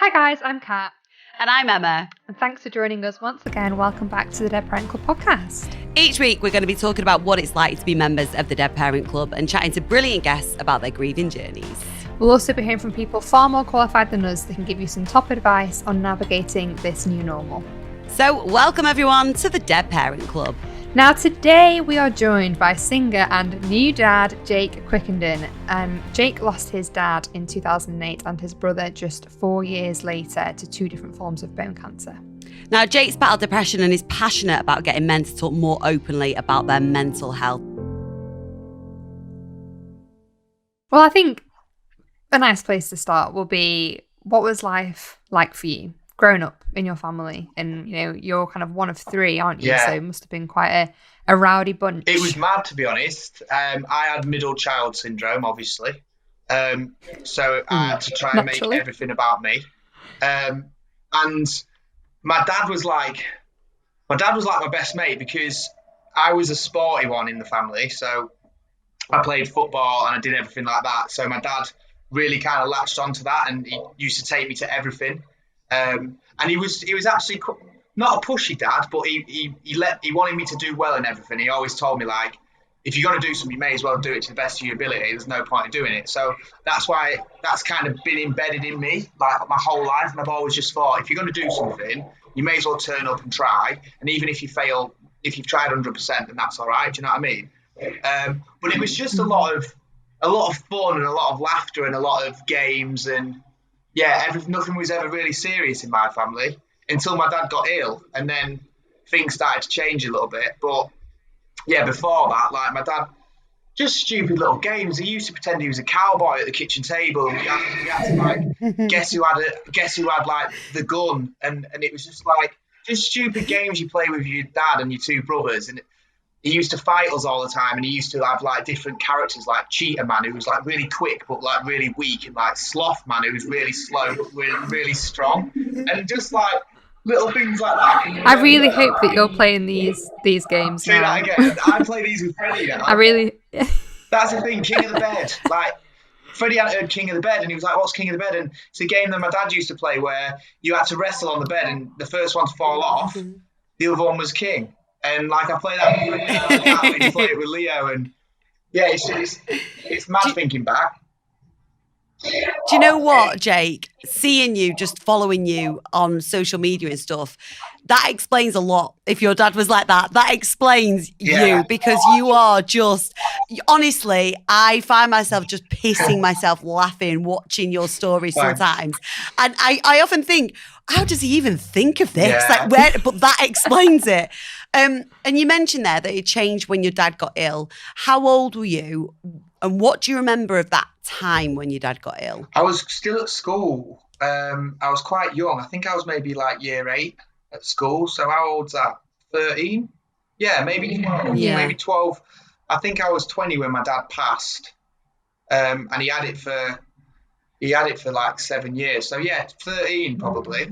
Hi guys, I'm Kat. And I'm Emma. And thanks for joining us once again. Welcome back to the Dead Parent Club podcast. Each week we're going to be talking about what it's like to be members of the Dead Parent Club and chatting to brilliant guests about their grieving journeys. We'll also be hearing from people far more qualified than us that can give you some top advice on navigating this new normal. So welcome everyone to the Dead Parent Club. Now today we are joined by singer and new dad Jake Quickenden. Jake lost his dad in 2008 and his brother just 4 years later to two different forms of bone cancer. Now Jake's battled depression and is passionate about getting men to talk more openly about their mental health. Well, I think a nice place to start will be, what was life like for you growing up in your family? And you're kind of one of three, aren't you? Yeah. So it must have been quite a rowdy bunch. It was mad, to be honest. I had middle child syndrome, obviously, so I had to try and make everything about me. And my dad was like my best mate, because I was a sporty one in the family. So I played football and I did everything like that. So my dad really kind of latched onto that, and he used to take me to everything. And he was actually not a pushy dad, but he wanted me to do well in everything. He always told me, like, if you're going to do something, you may as well do it to the best of your ability. There's no point in doing it. So that's why that's kind of been embedded in me, like, my whole life. And I've always just thought, if you're going to do something, you may as well turn up and try. And even if you fail, if you've tried 100%, then that's all right. Do you know what I mean? But it was just a lot of fun and a lot of laughter and a lot of games, and nothing was ever really serious in my family until my dad got ill, and then things started to change a little bit. But before that, like, my dad, just stupid little games. He used to pretend he was a cowboy at the kitchen table. We had to like guess who had like the gun, and it was just like just stupid games you play with your dad and your two brothers. And he used to fight us all the time, and he used to have like different characters, like Cheetah Man, who was like really quick but like really weak, and like Sloth Man, who was really slow but really strong, and just like little things like that. I really hope that you're playing these games. Say that again. I play these with Freddie now. That's the thing, King of the Bed. Like, Freddie had heard King of the Bed, and he was like, "What's King of the Bed?" And it's a game that my dad used to play where you had to wrestle on the bed, and the first one to fall off, the other one was king. And like, I play that when you play it with Leo, and it's mad thinking back. Do you know what, Jake? Seeing you, just following you on social media and stuff, that explains a lot. If your dad was like that, that explains you, because you are just, honestly, I find myself just pissing myself laughing watching your stories sometimes. And I often think, how does he even think of this? Yeah. But that explains it. And you mentioned there that it changed when your dad got ill. How old were you? And what do you remember of that time when your dad got ill? I was still at school. I was quite young. I think I was maybe like year 8 at school. So how old's that? 13? Yeah, maybe 12. Yeah. Maybe 12. I think I was 20 when my dad passed. And he had it for like 7 years. So 13 probably.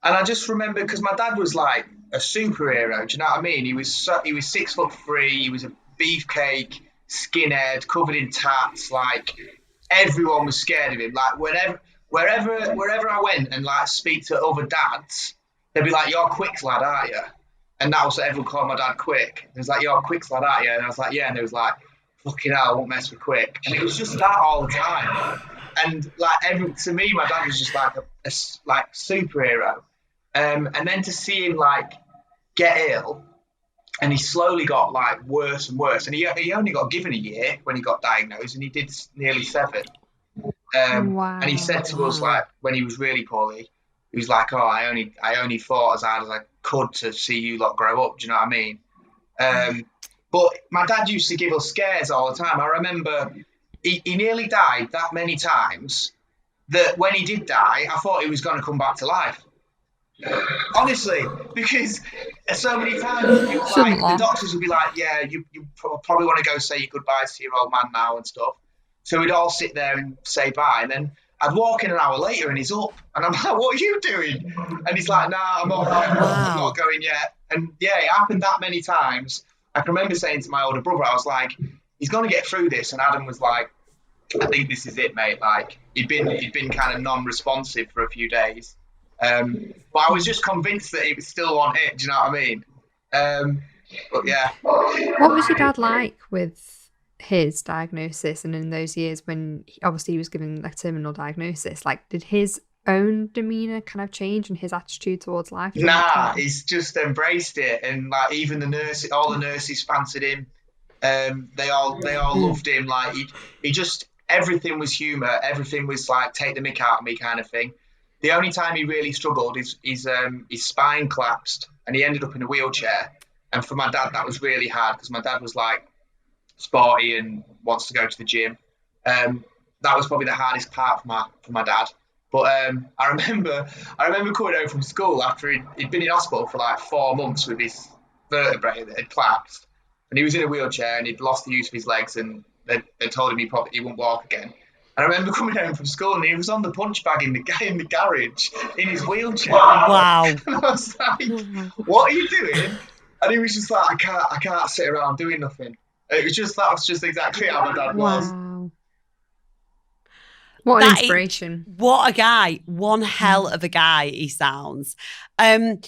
And I just remember, because my dad was like a superhero. Do you know what I mean? He was 6'3". He was a beefcake, skinhead, covered in tats. Like, everyone was scared of him. Like, wherever I went and like speak to other dads, they'd be like, "You're Quick lad, aren't you?" And that was what everyone called my dad, Quick. It was like, "You're Quick lad, aren't you?" And I was like, "Yeah." And it was like, "Fucking hell, I won't mess with Quick." And it was just that all the time. And like, to me, my dad was just like a superhero. And then to see him like get ill, and he slowly got like worse and worse. And he only got given a year when he got diagnosed, and he did nearly 7. Wow. And he said to us, like, when he was really poorly, he was like, "Oh, I only fought as hard as I could to see you lot grow up." Do you know what I mean? But my dad used to give us scares all the time. I remember he nearly died that many times that when he did die, I thought he was going to come back to life. Honestly, because so many times it was like, the doctors would be like, "Yeah, you probably want to go say your goodbyes to your old man now and stuff." So we'd all sit there and say bye, and then I'd walk in an hour later and he's up, and I'm like, "What are you doing?" And he's like, "Nah, I'm all right. I'm not going yet." And it happened that many times. I can remember saying to my older brother, I was like, "He's going to get through this," and Adam was like, I think this is it, mate. Like he'd been kind of non-responsive for a few days, but I was just convinced that he was still on it. Do you know what I mean? But yeah. What was your dad like with his diagnosis and in those years when obviously he was given a terminal diagnosis? Like, did his own demeanor kind of change and his attitude towards life during that Nah, time? he's just embraced it, and like even all the nurses fancied him. They all loved him. Like he just everything was humour. Everything was like take the mick out of me kind of thing. The only time he really struggled is his spine collapsed and he ended up in a wheelchair. And for my dad, that was really hard because my dad was like sporty and wants to go to the gym. That was probably the hardest part for my dad. But I remember coming home from school after he'd been in hospital for like 4 months with his vertebrae that had collapsed, and he was in a wheelchair and he'd lost the use of his legs, and they told him he wouldn't walk again. And I remember coming home from school and he was on the punch bag in the garage in his wheelchair. Wow. And I was like, "What are you doing?" And he was just like, I can't sit around doing nothing." That was just exactly how my dad was. Wow. What an inspiration. What a guy. One hell of a guy he sounds. Do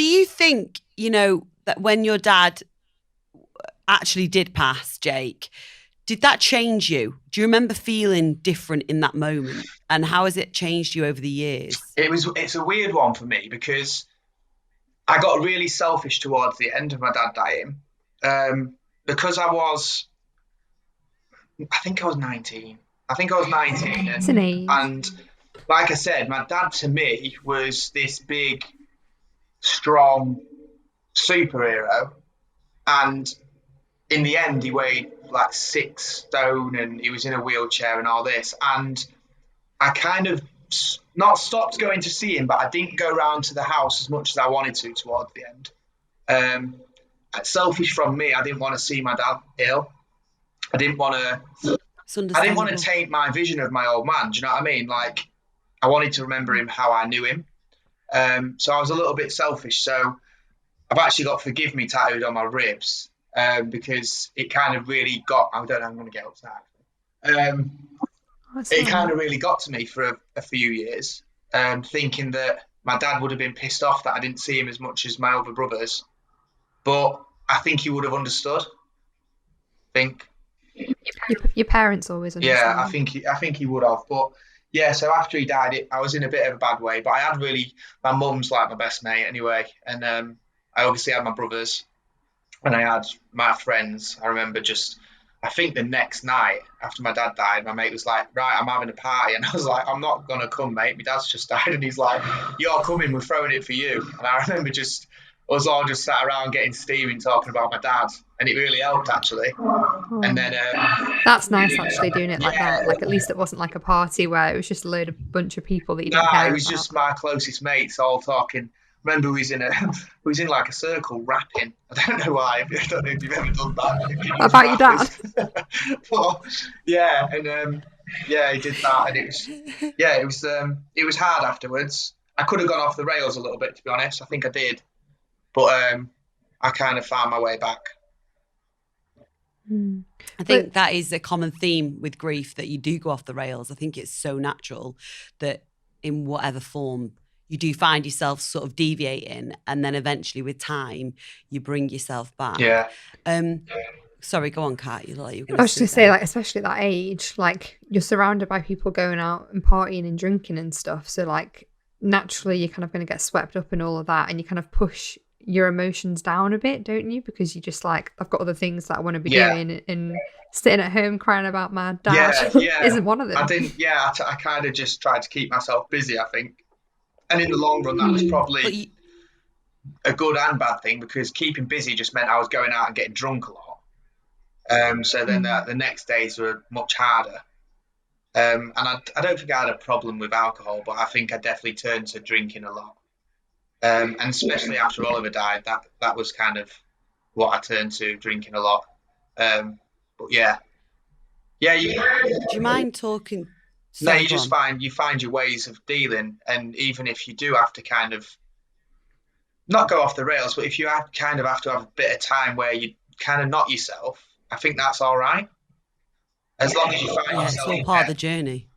you think, that when your dad actually did pass, Jake, did that change you? Do you remember feeling different in that moment? And how has it changed you over the years? It's a weird one for me because I got really selfish towards the end of my dad dying. Because I think I was 19. It's an age. And like I said, my dad to me was this big, strong superhero. And in the end, he weighed like 6 stone and he was in a wheelchair and all this. And I kind of not stopped going to see him, but I didn't go round to the house as much as I wanted to towards the end. Selfish from me, I didn't want to see my dad ill. I didn't want to taint my vision of my old man. Do you know what I mean? Like, I wanted to remember him how I knew him. So I was a little bit selfish. So I've actually got "Forgive Me" tattooed on my ribs because it kind of really got. I don't know. I'm going to get upset. It kind of really got to me for a few years, thinking that my dad would have been pissed off that I didn't see him as much as my other brothers. But I think he would have understood. Your parents always understand. Yeah, I think he would have. But yeah, so after he died, I was in a bit of a bad way. But I had my mum's like my best mate anyway, and I obviously had my brothers, and I had my friends. I remember I think the next night after my dad died, my mate was like, "Right, I'm having a party," and I was like, "I'm not gonna come, mate. My dad's just died," and he's like, "You're coming. We're throwing it for you." And I remember us all just sat around getting steaming, talking about my dad, and it really helped actually. And then that's nice actually doing it like that. Like at least it wasn't like a party where it was just a bunch of people that you didn't care about. It was just my closest mates all talking. Remember, we was in like a circle rapping. I don't know why. I don't know if you've ever done that. About your dad? But, yeah, and he did that, and it was hard afterwards. I could have gone off the rails a little bit, to be honest. I think I did, but I kind of found my way back. I think that is a common theme with grief, that you do go off the rails. I think it's so natural that in whatever form you do find yourself sort of deviating, and then eventually with time you bring yourself back. Yeah. Sorry, go on, Kat. I was just going to say, like, especially at that age, like you're surrounded by people going out and partying and drinking and stuff. So like naturally you're kind of going to get swept up in all of that, and you kind of push your emotions down a bit, don't you? Because you just like, I've got other things that I want to be doing, and sitting at home crying about my dad isn't one of them. I kind of just tried to keep myself busy, I think. And in the long run, that was probably a good and bad thing, because keeping busy just meant I was going out and getting drunk a lot. So then the next days were much harder. And I don't think I had a problem with alcohol, but I think I definitely turned to drinking a lot. And especially after Oliver died, that was kind of what I turned to, drinking a lot. But yeah. Do you mind talking? Sorry, no, you just find your ways of dealing, and even if you do have to kind of not go off the rails, but if you have to have a bit of time where you kind of not yourself, I think that's all right. as long as you find Yeah, yourself it's all part of the journey.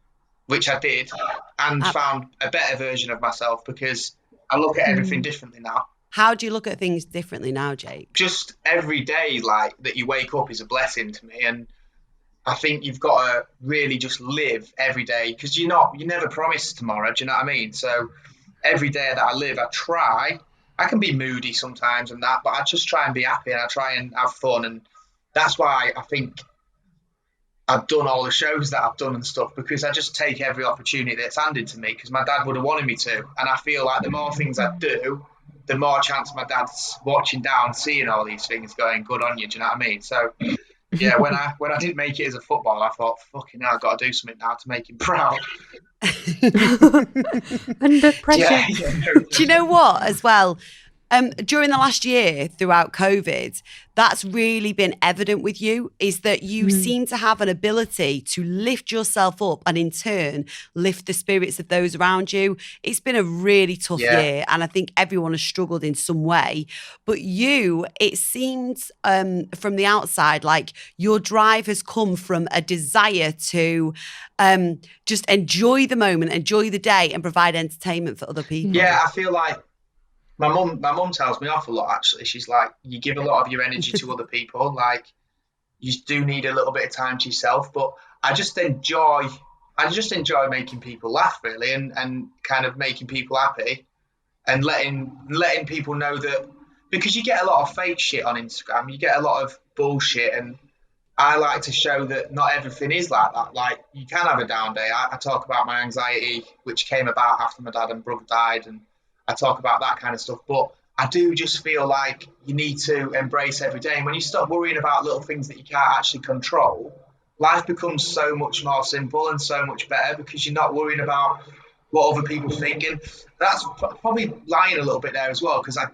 which I did, and found a better version of myself because I look at everything differently now. How do you look at things differently now, Jake? Just every day, like, that you wake up is a blessing to me, and I think you've got to really just live every day because you never promise tomorrow. Do you know what I mean? So every day that I live, I can be moody sometimes and that, but I just try and be happy and I try and have fun. And that's why I think I've done all the shows that I've done and stuff, because I just take every opportunity that's handed to me because my dad would have wanted me to. And I feel like the more things I do, the more chance my dad's watching down, seeing all these things going, good on you. Do you know what I mean? So yeah, when I didn't make it as a footballer, I thought, fucking hell, I've got to do something now to make him proud. Under pressure. Do you know what, as well? During the last year, throughout COVID, that's really been evident with you, is that you seem to have an ability to lift yourself up and in turn lift the spirits of those around you. It's been a really tough year and I think everyone has struggled in some way. But you, it seems from the outside like your drive has come from a desire to just enjoy the moment, enjoy the day and provide entertainment for other people. Yeah, I feel like my mum tells me off a lot, actually. She's like, you give a lot of your energy to other people. Like, you do need a little bit of time to yourself. But I just enjoy making people laugh, really, and kind of making people happy and letting people know that, because you get a lot of fake shit on Instagram. You get a lot of bullshit, and I like to show that not everything is like that. Like, you can have a down day. I talk about my anxiety, which came about after my dad and brother died, and I talk about that kind of stuff. But I do just feel like you need to embrace every day. And when you stop worrying about little things that you can't actually control, life becomes so much more simple and so much better because you're not worrying about what other people think. And that's probably lying a little bit there as well, because I'm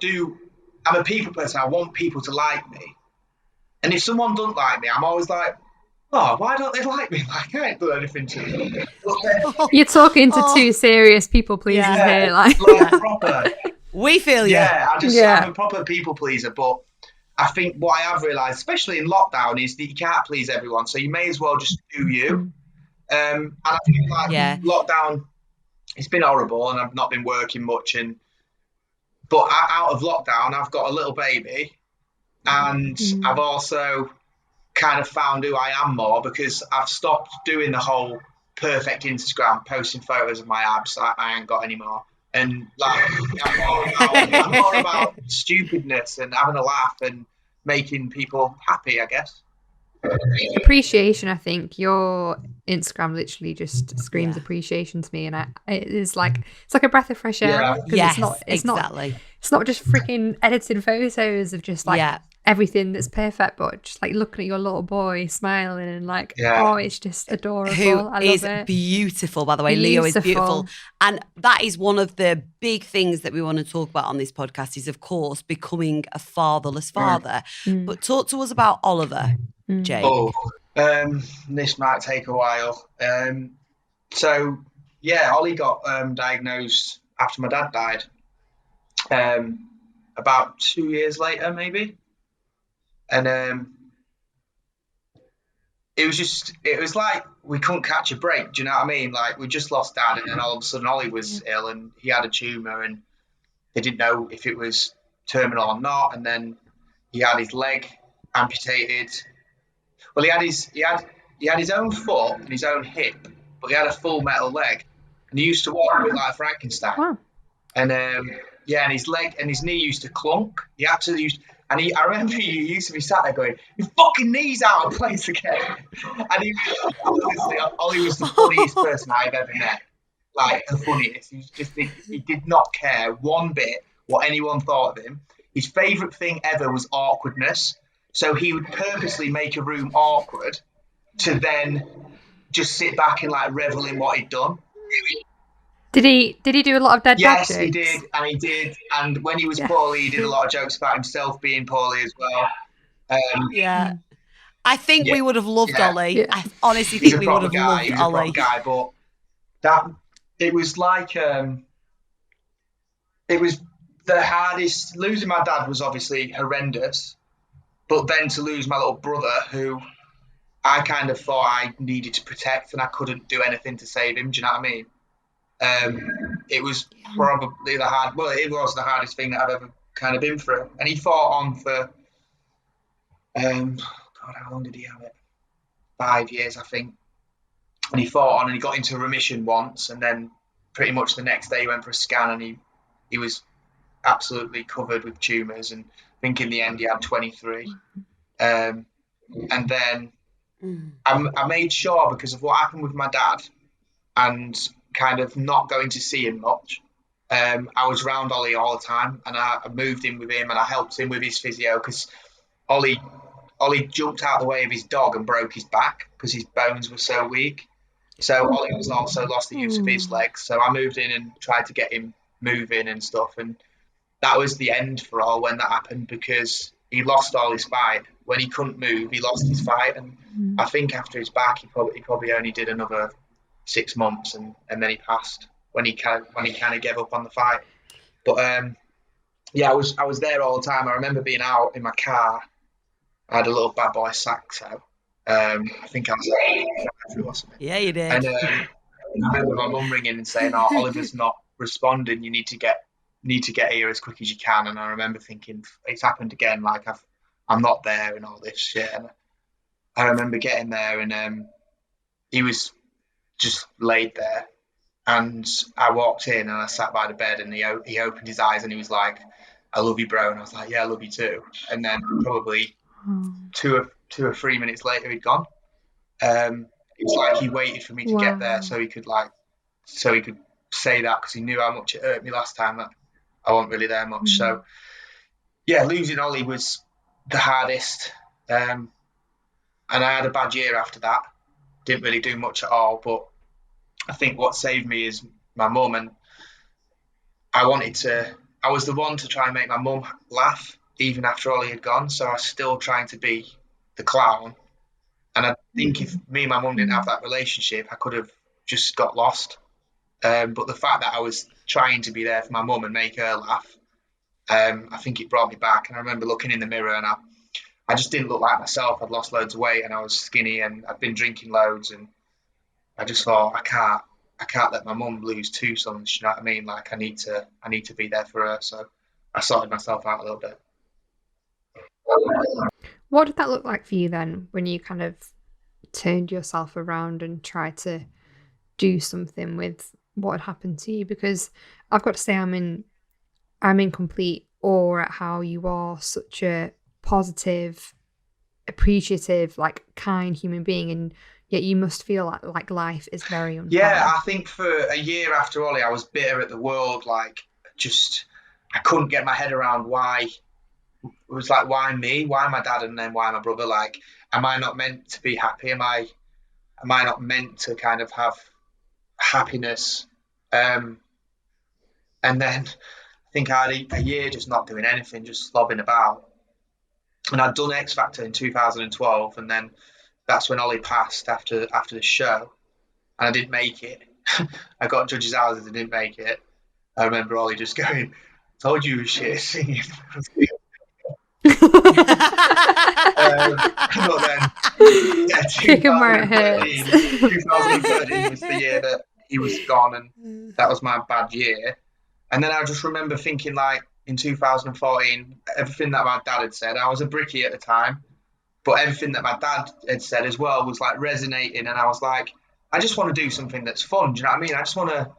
a people person. I want people to like me. And if someone doesn't like me, I'm always like, oh, why don't they like me? Like, I ain't done anything to them. You're talking to two serious people pleasers here. Like proper. We feel you. Yeah, I'm a proper people pleaser. But I think what I have realised, especially in lockdown, is that you can't please everyone. So you may as well just do you. And I feel like lockdown, it's been horrible and I've not been working much. But out of lockdown, I've got a little baby. And I've also kind of found who I am more, because I've stopped doing the whole perfect Instagram, posting photos of my abs. I ain't got any more. And like, I'm more about stupidness and having a laugh and making people happy, I guess. Appreciation. I think your Instagram literally just screams appreciation to me, and it's like a breath of fresh air. Yes, it's exactly. It's not just freaking edited photos of just like everything that's perfect, but just like looking at your little boy smiling and like, oh, it's just adorable. I love it. Beautiful, by the way. Leo is beautiful. And that is one of the big things that we want to talk about on this podcast is, of course, becoming a fatherless father. But talk to us about Oliver, Jake. This might take a while. So, Ollie got diagnosed after my dad died. About 2 years later, maybe. And it was like we couldn't catch a break. Do you know what I mean? Like, we just lost dad, and then all of a sudden Ollie was ill and he had a tumour and they didn't know if it was terminal or not. And then he had his leg amputated. Well, he had his own foot and his own hip, but he had a full metal leg. And he used to walk a bit like Frankenstein. Wow. And and his leg and his knee used to clunk. He had to use, and I remember he used to be sat there going, "Your fucking knee's out of place again." And honestly, Ollie was the funniest person I've ever met. Like, the funniest. He did not care one bit what anyone thought of him. His favourite thing ever was awkwardness. So he would purposely make a room awkward to then just sit back and like revel in what he'd done. Did he do a lot of dad jokes? Yes, he did. And when he was poorly, he did a lot of jokes about himself being poorly as well. I think we would have loved Ollie. Yeah. I honestly think we would have loved Ollie. He's a proper guy, but it was like it was the hardest. Losing my dad was obviously horrendous, but then to lose my little brother, who I kind of thought I needed to protect, and I couldn't do anything to save him. Do you know what I mean? It was probably it was the hardest thing that I've ever kind of been through. And he fought on for, God, how long did he have it? 5 years, I think. And he fought on, and he got into remission once, and then pretty much the next day he went for a scan, and he was absolutely covered with tumours, and I think in the end he had 23. And then I made sure, because of what happened with my dad and kind of not going to see him much, I was around Ollie all the time, and I moved in with him, and I helped him with his physio, because Ollie jumped out the way of his dog and broke his back because his bones were so weak. So Ollie was also lost the use of his legs. So I moved in and tried to get him moving and stuff. And that was the end for all when that happened, because he lost all his fight. When he couldn't move, he lost his fight. And I think after his back, he probably only did another 6 months, and then he passed when he kind of gave up on the fight. But I was there all the time. I remember being out in my car. I had a little bad boy Saxo. I think I was. Yeah, you did. And I remember my mum ringing and saying, "Oh, Oliver's not responding. You need to get here as quick as you can." And I remember thinking, it's happened again. Like I'm not there and all this shit. And I remember getting there, and he was just laid there. And I walked in and I sat by the bed, and he opened his eyes and he was like, "I love you, bro." And I was like, "Yeah, I love you too." And then probably 2 or 3 minutes later, he'd gone. It's like he waited for me to get there so he could say that, because he knew how much it hurt me last time that I wasn't really there much. So yeah, losing Ollie was the hardest. And I had a bad year after that. Didn't really do much at all, but I think what saved me is my mum, and I was the one to try and make my mum laugh even after Ollie had gone. So I was still trying to be the clown. And I think if me and my mum didn't have that relationship, I could have just got lost. But the fact that I was trying to be there for my mum and make her laugh, I think it brought me back. And I remember looking in the mirror, and I just didn't look like myself. I'd lost loads of weight, and I was skinny, and I'd been drinking loads, and I just thought, I can't let my mum lose 2 sons. You know what I mean? Like I need to be there for her. So I sorted myself out a little bit. What did that look like for you then, when you kind of turned yourself around and tried to do something with what had happened to you? Because I've got to say, I'm in complete awe at how you are such a positive, appreciative, like kind human being, and yet you must feel like life is very unfair. Yeah, I think for a year after Ollie, I was bitter at the world. Like, just I couldn't get my head around why. It was like, why me? Why my dad, and then why my brother? Like, am I not meant to be happy? Am I not meant to kind of have happiness? And then I think I had a year just not doing anything, just slobbing about. And I'd done X Factor in 2012, and then that's when Ollie passed after the show, and I didn't make it. I got judges' houses and didn't make it. I remember Ollie just going, "Told you you were shit at singing." But then, yeah, 2013 was the year that he was gone, and that was my bad year. And then I just remember thinking, like, in 2014, everything that my dad had said, I was a brickie at the time, but everything that my dad had said as well was like resonating, and I was like, I just want to do something that's fun. Do you know what I mean? I just want to.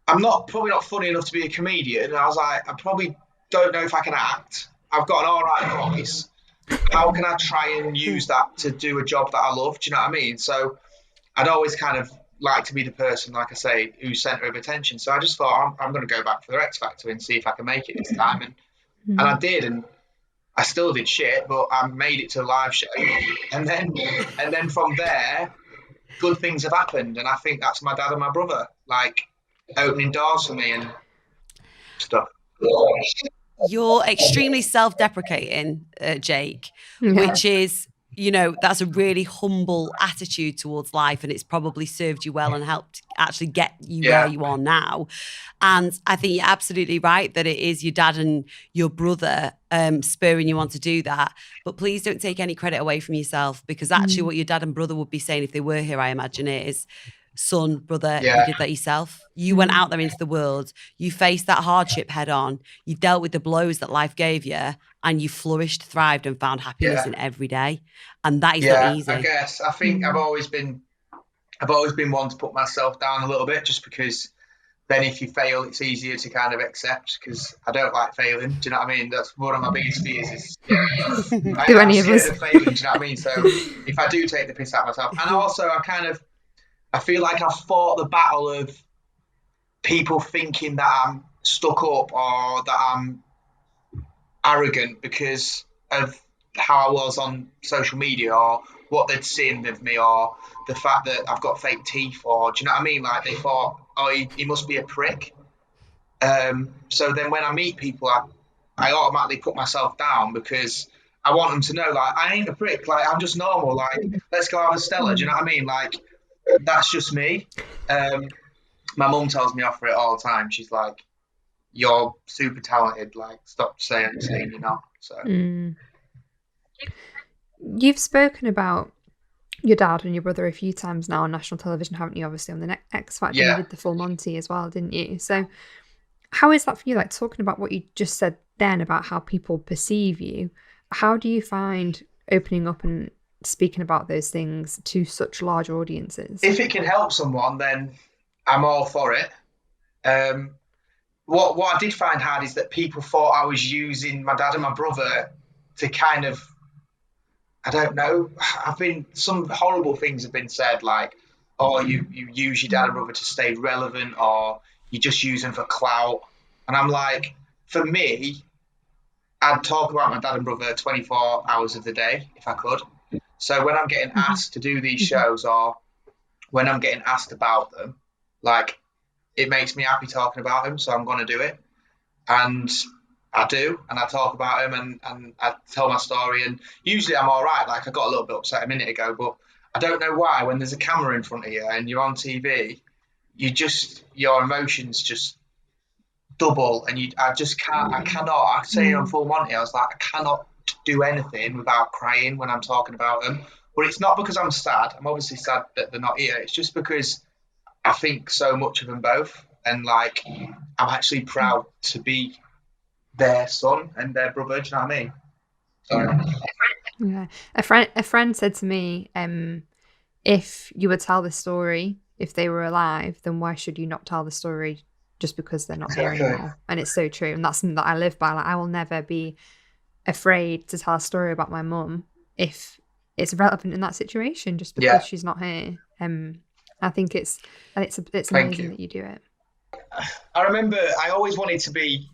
I'm probably not funny enough to be a comedian. And I was like, I probably don't know if I can act. I've got an all right voice. How can I try and use that to do a job that I love? Do you know what I mean? So I'd always kind of like to be the person, like I say, who's centre of attention. So I just thought, I'm going to go back for the X Factor and see if I can make it this time. And I did, and I still did shit, but I made it to a live show. And then from there, good things have happened. And I think that's my dad and my brother, like, opening doors for me and stuff. You're extremely self-deprecating, Jake, which is, that's a really humble attitude towards life, and it's probably served you well and helped actually get you where you are now. And I think you're absolutely right that it is your dad and your brother spurring you on to do that. But please don't take any credit away from yourself, because actually what your dad and brother would be saying if they were here, I imagine, is, son, brother, you did that yourself. You went out there into the world, you faced that hardship head on, you dealt with the blows that life gave you, and you flourished, thrived, and found happiness in every day. And that is not easy. I guess. I think I've always been one to put myself down a little bit, just because then if you fail, it's easier to kind of accept, because I don't like failing. Do you know what I mean? That's one of my biggest fears is I'm scared of failing. Do you know what I mean? So if I do take the piss out of myself, and also I feel like I've fought the battle of people thinking that I'm stuck up or that I'm arrogant because of how I was on social media, or what they'd seen of me, or the fact that I've got fake teeth, or do you know what I mean? Like, they thought, oh, he must be a prick. So then when I meet people, I automatically put myself down, because I want them to know, like, I ain't a prick. Like, I'm just normal. Like, let's go have a Stella. Do you know what I mean? Like, that's just me. My mum tells me off for it all the time. She's like, you're super talented. Like, stop saying you're not. So. You've spoken about your dad and your brother a few times now on national television, haven't you? Obviously on the X Factor, you did the full Monty as well, didn't you? So how is that for you? Like, talking about what you just said then about how people perceive you, how do you find opening up and speaking about those things to such large audiences? If it can help someone, then I'm all for it. What I did find hard is that people thought I was using my dad and my brother to kind of, I don't know, some horrible things have been said, like, oh, you use your dad and brother to stay relevant, or you just use them for clout. And I'm like, for me, I'd talk about my dad and brother 24 hours of the day if I could. So when I'm getting asked to do these shows, or when I'm getting asked about them, like, it makes me happy talking about them, so I'm going to do it. And I do, and I talk about them, and I tell my story, and usually I'm all right. Like, I got a little bit upset a minute ago, but I don't know why, when there's a camera in front of you and you're on TV, your emotions just double, and I say on Full Monty, I was like, I cannot do anything without crying when I'm talking about them. But it's not because I'm sad. I'm obviously sad that they're not here. It's just because I think so much of them both, and like, I'm actually proud to be their son and their brother. Do you know what I mean? Yeah. A friend said to me, if you would tell the story if they were alive, then why should you not tell the story just because they're not here anymore? And it's so true, and that's something that I live by. Like, I will never be afraid to tell a story about my mum if it's relevant in that situation, just because she's not here. I think it's amazing that you do it. I remember I always wanted to be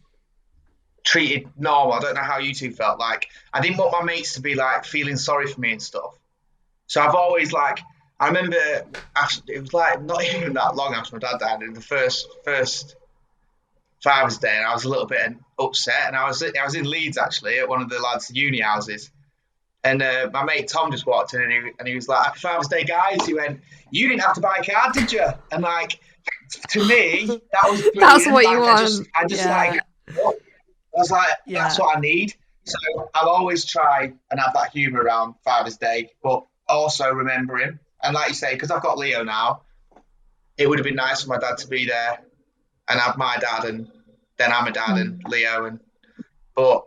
treated normal. I don't know how you two felt. Like, I didn't want my mates to be like feeling sorry for me and stuff. So I've always, like, I remember it was like not even that long after my dad died, in the first Father's Day, and I was a little bit upset, and I was in Leeds actually at one of the lads' uni houses, and my mate Tom just walked in, and he was like, "Happy Father's Day, guys." He went, "You didn't have to buy a card, did you?" And like, to me, that was brilliant. That's what you want. I just like, what? I was like, that's what I need. So I'll always try and have that humour around Father's Day, but also remember him. And like you say, because I've got Leo now, it would have been nice for my dad to be there and have my dad, and then I'm a dad and Leo. But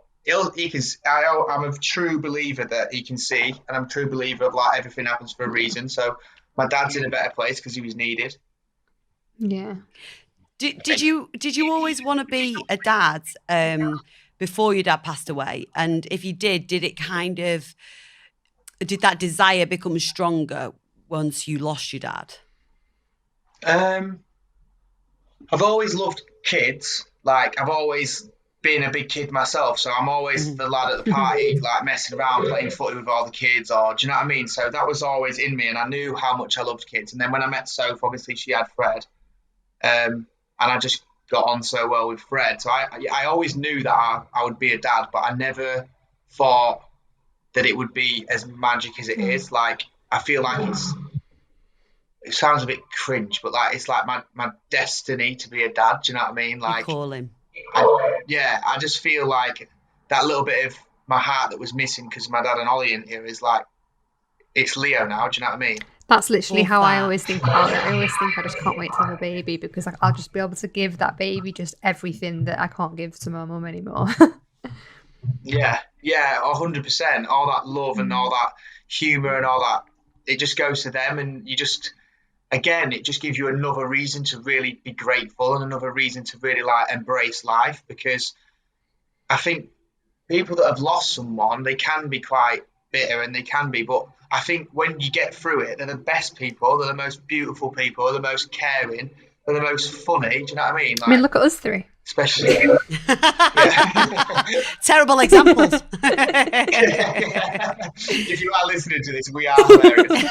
he can. I'm a true believer that he can see, and I'm a true believer of, like, everything happens for a reason. So my dad's in a better place because he was needed. Yeah. Did you always want to be a dad before your dad passed away? And if you did that desire become stronger once you lost your dad? I've always loved kids. Like, I've always been a big kid myself, so I'm always the lad at the party, like, messing around, playing footy with all the kids, or do you know what I mean? So that was always in me, and I knew how much I loved kids. And then when I met Soph, obviously she had Fred, and I just got on so well with Fred. So I always knew that I would be a dad, but I never thought that it would be as magic as it is. Like, I feel like it sounds a bit cringe, but like, it's like my destiny to be a dad. Do you know what I mean? Like, you call him. I just feel like that little bit of my heart that was missing because my dad and Ollie in here is like, it's Leo now. Do you know what I mean? That's literally how I always think about it. I always think I just can't wait to have a baby because I'll just be able to give that baby just everything that I can't give to my mum anymore. Yeah, 100%. All that love and all that humour and all that, it just goes to them, and you just, again, it just gives you another reason to really be grateful and another reason to really like embrace life, because I think people that have lost someone, they can be quite bitter and they can be, but I think when you get through it, they're the best people, they're the most beautiful people, they're the most caring, they're the most funny. Do you know what I mean? Like, I mean, look at us three. Especially. Terrible examples. If you are listening to this, we are hilarious.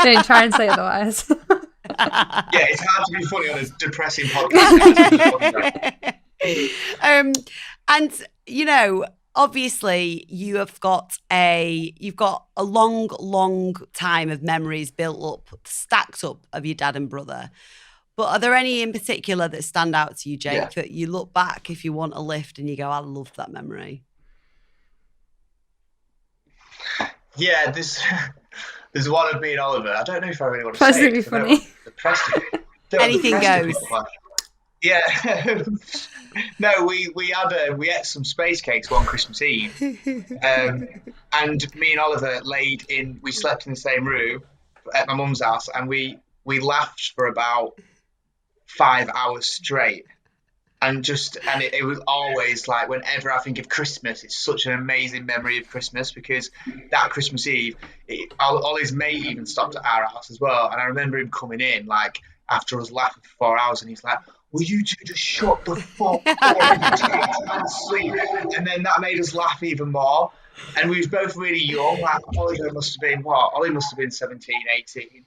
Don't try and say otherwise. Yeah, it's hard to be funny on a depressing podcast. And you know, obviously you've got a long time of memories built up, stacked up of your dad and brother. But are there any in particular that stand out to you, Jake, that you look back if you want a lift and you go, I love that memory? Yeah, there's one of me and Oliver. I don't know if I really want to That's say it. Really funny. Anything goes. Yeah. No, we ate some space cakes one Christmas Eve, and me and Oliver we slept in the same room at my mum's house, and we laughed for about 5 hours straight, and it was always like, whenever I think of Christmas, it's such an amazing memory of Christmas, because that Christmas Eve, Ollie's mate even stopped at our house as well, and I remember him coming in like after us laughing for 4 hours, and he's like, will you two just shut the fuck up and sleep? And then that made us laugh even more. And we was both really young. Like, Ollie must have been 17, 18.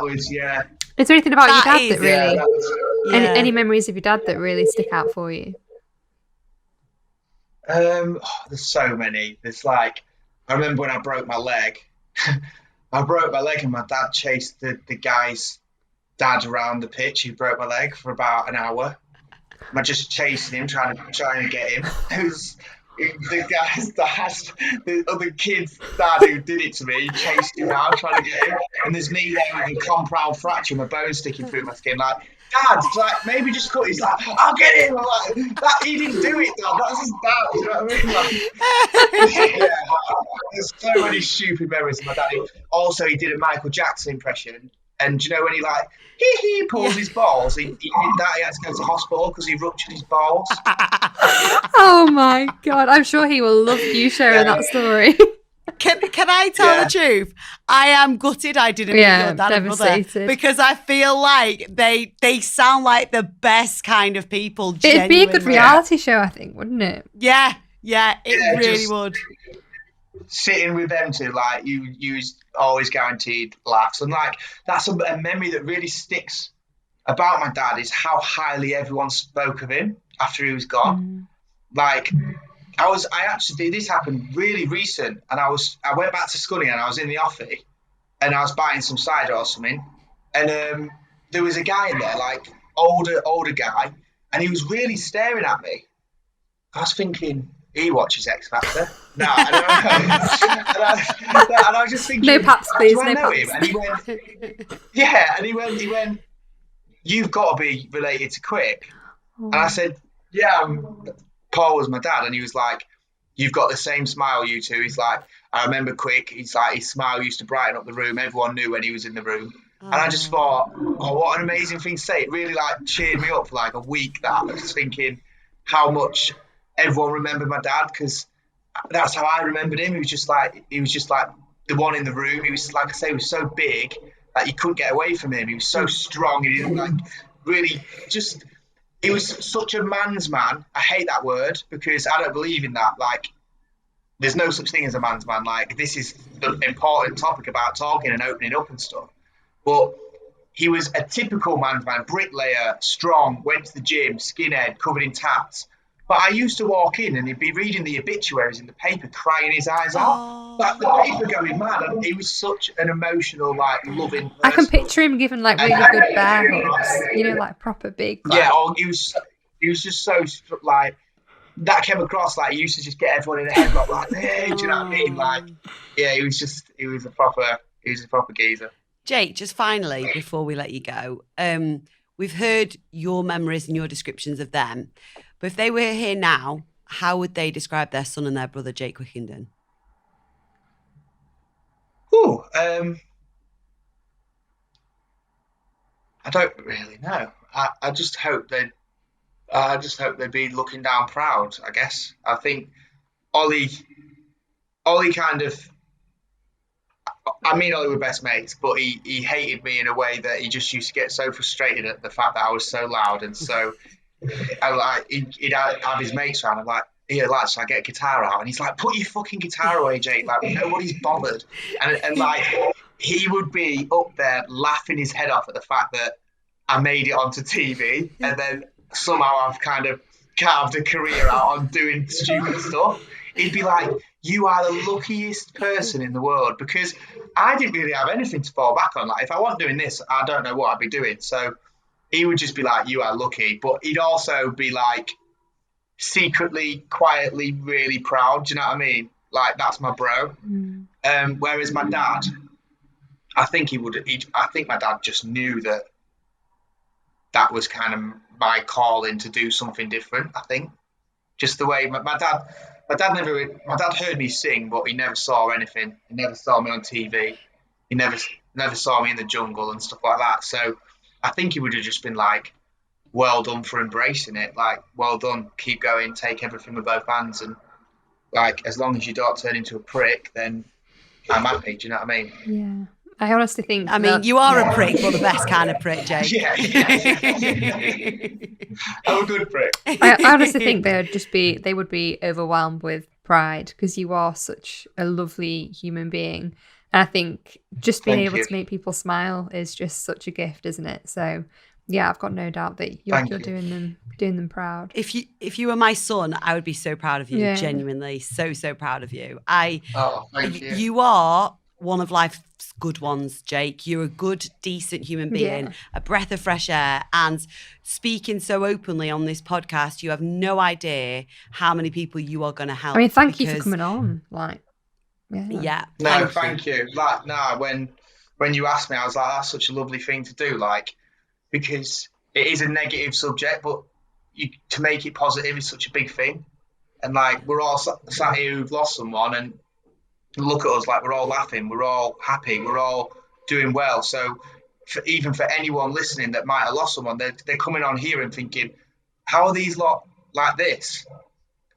Is there anything about your dad that really... Any memories of your dad that really stick out for you? There's so many. There's like, I remember when I broke my leg. I broke my leg and my dad chased the guy's dad around the pitch. He broke my leg for about an hour. I just chasing him, trying to get him. It was the guy's dad, the other kid's dad who did it to me, chased him out, trying to get him. And there's me there with a compound fracture, my bone sticking through my skin. Like, Dad, like, maybe just cut. He's like, I'll get him. I'm like, that he didn't do it, Dad. That's his dad. You know what I mean? Like, there's so many stupid memories of my dad. Also, he did a Michael Jackson impression. And you know when he like he pulls his balls, he did that. He had to go to hospital because he ruptured his balls. Oh my God! I'm sure he will love you sharing that story. Can I tell the truth? I am gutted I didn't meet your dad and brother, because I feel like they sound like the best kind of people. It'd be a good reality show, I think, wouldn't it? Yeah, it really would. Sitting with them two, like you always guaranteed laughs, and like that's a memory that really sticks about my dad, is how highly everyone spoke of him after he was gone. Like this happened really recent, and I went back to Scunny and I was in the office and I was buying some cider or something, and there was a guy in there, like older guy, and he was really staring at me. I was thinking, he watches X Factor. No, and I was just thinking, no paps, please, do I no know paps. him? And he went, yeah, and he went, you've got to be related to Quick. And I said, yeah, Paul was my dad. And he was like, you've got the same smile, you two. He's like, I remember Quick. He's like, his smile used to brighten up the room. Everyone knew when he was in the room. And I just thought, oh, what an amazing thing to say. It really like cheered me up for like a week. That I was thinking how much everyone remembered my dad, because that's how I remembered him. He was just like the one in the room. He was, like I say, he was so big that you couldn't get away from him. He was so strong. He didn't like really just. He was such a man's man. I hate that word because I don't believe in that. Like, there's no such thing as a man's man. Like, this is the important topic about talking and opening up and stuff. But he was a typical man's man, bricklayer, strong, went to the gym, skinhead, covered in tats. But I used to walk in and he'd be reading the obituaries in the paper, crying his eyes out. Like, the paper going mad. And he was such an emotional, like, loving person. I can picture him giving, like, really good bear hugs. You know, like, proper big. Like... Yeah, he was just so, like, that came across like he used to just get everyone in the headlock like, hey, do you know what I mean? Like, yeah, he was a proper geezer. Jake, just finally, before we let you go, we've heard your memories and your descriptions of them, but if they were here now, how would they describe their son and their brother, Jake Quickenden? Ooh, I don't really know. I just hope they'd be looking down proud, I guess. I think Ollie kind of, me and Ollie were best mates, but he hated me in a way that he just used to get so frustrated at the fact that I was so loud. And so he'd have his mates around. I'm like, here, lads, shall I get a guitar out? And he's like, put your fucking guitar away, Jake. Like, nobody's bothered. And like, he would be up there laughing his head off at the fact that I made it onto TV, and then somehow I've kind of carved a career out on doing stupid stuff. He'd be like, you are the luckiest person in the world, because I didn't really have anything to fall back on. Like, if I wasn't doing this, I don't know what I'd be doing. So he would just be like, you are lucky. But he'd also be like, secretly, quietly, really proud. Do you know what I mean? Like, that's my bro. Whereas my dad, I think my dad just knew that was kind of my calling to do something different. I think just the way my dad heard me sing, but he never saw anything. He never saw me on TV. He never saw me in the jungle and stuff like that. So I think he would have just been like, well done for embracing it. Like, well done, keep going, take everything with both hands. And like, as long as you don't turn into a prick, then I'm happy. Do you know what I mean? Yeah. I honestly think. I mean, you are a prick, but the best kind of prick, Jake. Yeah. I'm a good prick. I honestly think they would be overwhelmed with pride, because you are such a lovely human being. And I think just being able to make people smile is just such a gift, isn't it? So yeah, I've got no doubt that you're doing them proud. If you were my son, I would be so proud of you. Yeah. Genuinely, so proud of you. Thank you. You are one of life's good ones, Jake. You're a good, decent human being, a breath of fresh air, and speaking so openly on this podcast, you have no idea how many people you are going to help. I mean, thank you for coming on. Like, yeah. No, thank you. Like, when you asked me, I was like, that's such a lovely thing to do. Like, because it is a negative subject, but to make it positive is such a big thing. And like, we're all sat here who've lost someone, and look at us, like, we're all laughing, we're all happy, we're all doing well. So even for anyone listening that might have lost someone, they're coming on here and thinking, how are these lot like this?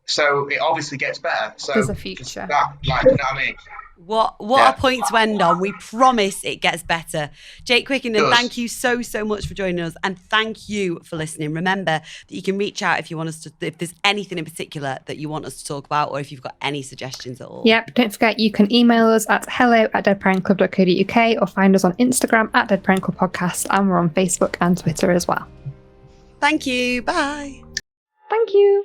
So it obviously gets better. So there's a future. That, like, you know what I mean? What a point to end on. We promise it gets better. Jake Quickenden, thank you so much for joining us, and thank you for listening. Remember that you can reach out if you want us to, if there's anything in particular that you want us to talk about, or if you've got any suggestions at all. Yep, don't forget you can email us at hello@deadparentklubb.co.uk, or find us on Instagram at Dead Parent Club Podcast, and we're on Facebook and Twitter as well. Thank you. Bye. Thank you.